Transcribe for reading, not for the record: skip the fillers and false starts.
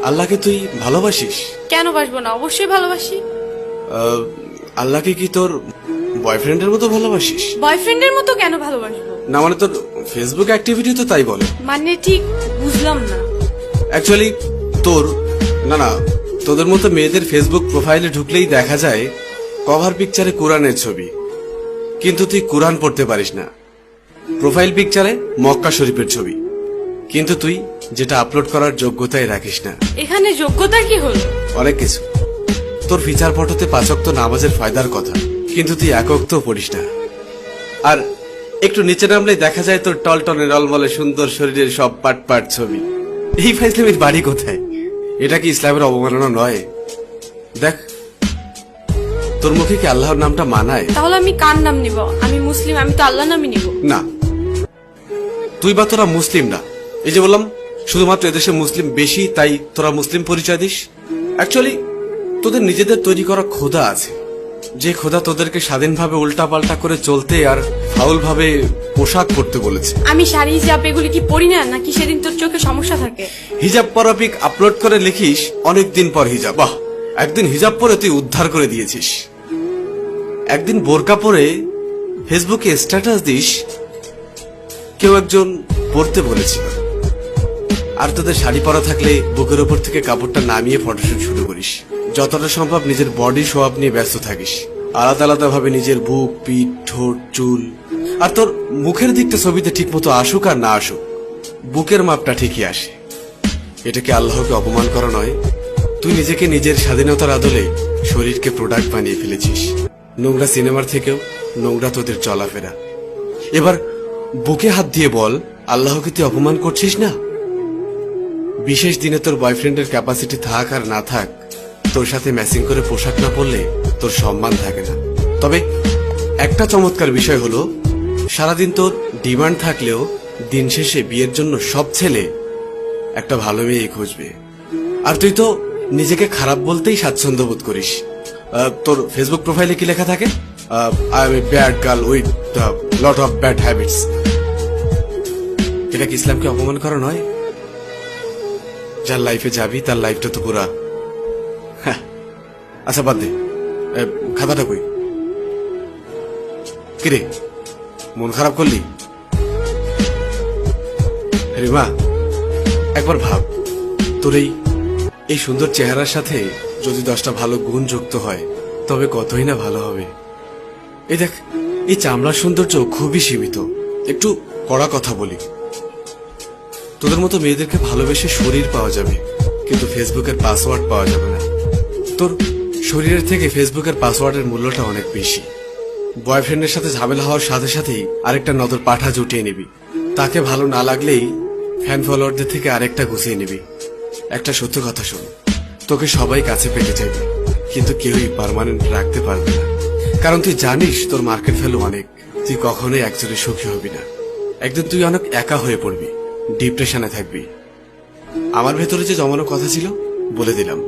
আল্লাহকে তুই ভালোবাসিস? কেন বাসবো না, অবশ্যই ভালোবাসি। আল্লাহকে কি তোর বয়ফ্রেন্ডের মতো ভালোবাসিস? বয়ফ্রেন্ডের মতো কেন ভালোবাসবো? না মানে তোর ফেসবুক অ্যাক্টিভিটি তো তাই বলে। মানে ঠিক বুঝলাম না। অ্যাকচুয়ালি তোর না তোদের মতো মেয়েদের ফেসবুক প্রোফাইলে ঢুকলেই দেখা যায় কভার পিকচারে কোরআনের ছবি, কিন্তু তুই কোরআন পড়তে পারিস না। প্রোফাইল পিকচারে মক্কা শরীফের ছবি, কিন্তু তুই যেটা আপলোড করার যোগ্যতাই রাখিস না। এখানে যোগ্যতা কি হলো? অনেক কিছু। তোর ফিচার ফটোতে 5 ওয়াক্ত নামাজের ফায়দার কথা, কিন্তু তুই 1 ওয়াক্ত পড়িস না। আর একটু নিচে নামলেই দেখা যায় তোর টলটনে রলমলে সুন্দর শরীরের সব পাট পাট ছবি। এই ফাইজলামির বাড়ি কোথায়? এটা কি ইসলামের অবমাননা নয়? দেখ, তোর মুখে কি আল্লাহর নামটা মানায়? তাহলে আমি কার নাম নিব? আমি মুসলিম, আমি তো আল্লাহ নামই নিব। না, তুই বা তোরা মুসলিম না। এই যে বললাম শুধুমাত্র এদেশে মুসলিম বেশি তাই তোরা মুসলিম পরিচয় দিস। অ্যাকচুয়ালি তোদের নিজেদের তৈরি করা খোদা আছে, যে খোদা তোদেরকে স্বাধীনভাবে উল্টাপাল্টা করে চলতে আর ফাউল ভাবে পোশাক পরতে বলেছে। আমি শাড়ি হিজাব এগুলি কি পরি না, নাকি সেদিন তোর চোখে সমস্যা থাকে? হিজাব পরা পিক আপলোড করে লিখিস অনেকদিন পর হিজাব। বাহ, একদিন হিজাব পরে তুই উদ্ধার করে দিয়েছিস। একদিন বোরকা পরে ফেসবুকে স্ট্যাটাস দিস কেউ একজন পড়তে বলেছিল। আর তোদের শাড়ি পরা থাকলে বুকের ওপর থেকে কাপড়টা নামিয়ে ফটোশুট শুরু করিস। যতটা সম্ভব নিজের বডি শো আপ নিয়ে ব্যস্ত থাকিস, আলাদা আলাদা ভাবে নিজের বুক, পিঠ, ঠোঁট, চুল। আর তোর মুখের দিকটা ছবিতে ঠিক মতো আসুক আর না আসুক, বুকের মাপটা ঠিকই আসে। এটা কি আল্লাহকে অপমান করা নয়? তুই নিজেকে নিজের স্বাধীনতার আদলে শরীরকে প্রোডাক্ট বানিয়ে ফেলেছিস। নোংরা সিনেমার থেকেও নোংরা তোদের চলাফেরা। এবার বুকে হাত দিয়ে বল, আল্লাহকে তুই অপমান করছিস না? বিশেষ দিনে তোর বয়ফ্রেন্ডের ক্যাপাসিটি থাক আর না থাক, তোর সাথে ম্যাচিং করে পোশাক না পরলে তোর সম্মান থাকে না। তবে একটা চমৎকার বিষয় হলো, সারাদিন তোর ডিমান্ড থাকলেও দিন শেষে বিয়ের জন্য সব ছেলে একটা ভালো মেয়ে খুঁজবে। আর তুই তো নিজেকে খারাপ বলতেই স্বাচ্ছন্দ্য বোধ করিস। তোর ফেসবুক প্রোফাইলে কি লেখা থাকে? I M a bad girl with lot of bad habits. এটা কি ইসলামকে অপমান করা নয়? যার লাইফে যাবি তার লাইফটা তো পুরা। আচ্ছা বাদ দে, খাতাটা কই? কিরে, মন খারাপ করলি? রিমা, একবার ভাব, তোর এই সুন্দর চেহারার সাথে যদি 10টা ভালো গুণ যুক্ত হয় তবে কতই না ভালো হবে। এই দেখ, এই চামড়ার সৌন্দর্য খুবই সীমিত। একটু কড়া কথা বলি, তোদের মতো মেয়েদেরকে ভালোবেসে শরীর পাওয়া যাবে, কিন্তু ফেসবুকের পাসওয়ার্ড পাওয়া যাবে না। তোর শরীরের থেকে ফেসবুকের পাসওয়ার্ডের মূল্যটা অনেক বেশি। বয়ফ্রেন্ডের সাথে ঝামেলা হওয়ার সাথে সাথেই আরেকটা নজর পাঠা জুটিয়ে নিবি। তাকে ভালো না লাগলেই ফ্যান ফলোয়ারদের থেকে আরেকটা গুছিয়ে নিবি। একটা সত্য কথা শোন, তোকে সবাই কাছে পেতে চাইবে, কিন্তু কেউই পার্মানেন্ট রাখতে পারবে না। কারণ তুই জানিস তোর মার্কেট ভ্যালু অনেক। তুই কখনোই একজনে সুখী হবি না। একদিন তুই অনেক একা হয়ে পড়বি, ডিপ্রেশনে থাকবি। আমার ভেতরে যে জমানো কথা ছিল বলে দিলাম।